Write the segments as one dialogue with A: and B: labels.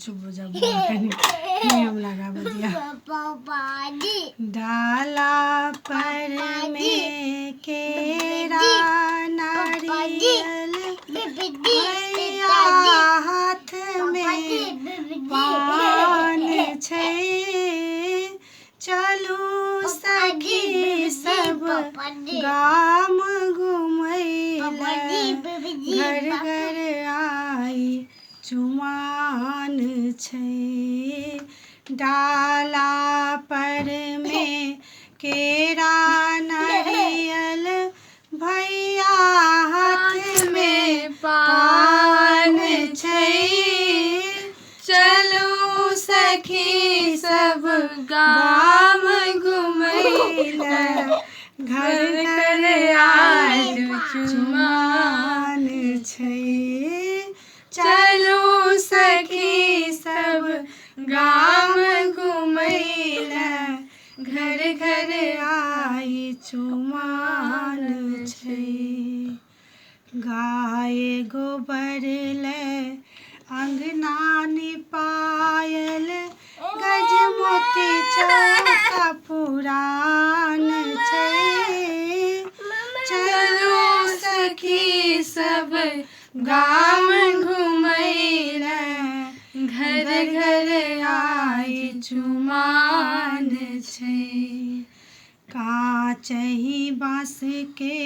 A: चुप हो जा नियम लगा बदिया। डाला पर में केरा नारियल भैया हाथ में पान छै। चलू सखी सब गाम घुमैले घर घर आई चुमान छै। डाला पर में केरा नारियल भैया हाथ में पान छै। चलू सखी सब गाम घुमैले घर घर आज चुमान छै। चलू सखी सब गाम घुमैले घर घर आई चुमान छै। गाय गोबर ले अंगना निपायल गजमोती चौका पुरान छै। चलू सखी सब गाम घुमैले घर घर आई चुमान छै। काचही बाँस के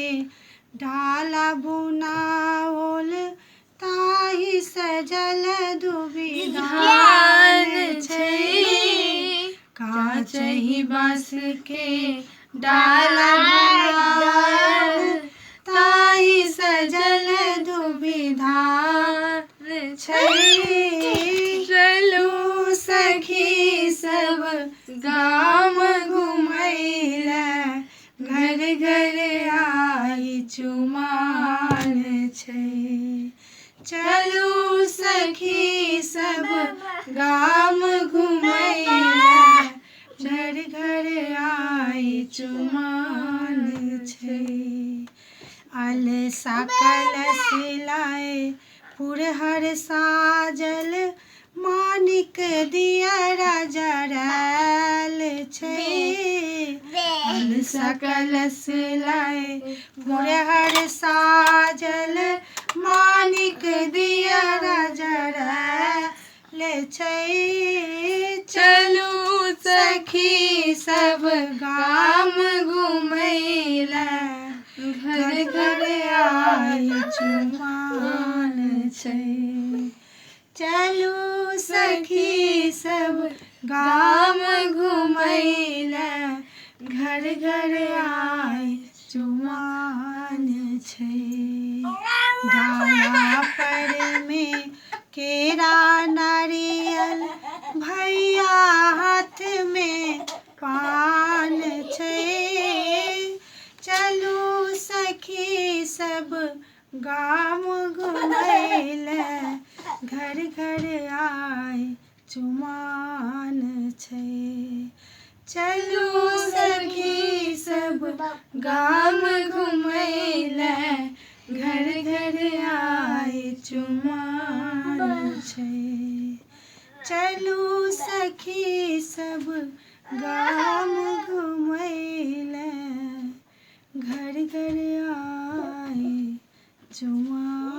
A: डाला बुनाओल ताहि सजल दुबिधान छै। काचही बाँस के डाला बुनाओल ताहि सजल दुबिधान छै। चलू सखी सब गाम घुमैले घर घर आई चुमान छै। चलू सखी सब गाम घुमैले घर घर आई चुमान छै। अलसा कलश लाए पुरहर साजल मानिक दियरा जरायल छै। अलसा कलश लाए पुरहर साजल मानिक दियरा जरायल छै। चलू सखी सब गाम घुमैले घर घर आई चुमान छै। चलू सखी सब गाम घुमैले घर घर आई चुमान छै। डाला पर में केरा नारियल भैया हाथ में पान छै। चलू सखी सब गाम घुमैले घर घर आई चुमान छै। चलू सखी सब गाम घुमैले घर घर आई चुमान छै। चलू सखी सब गाम घुमैले घर घर आई चुमान।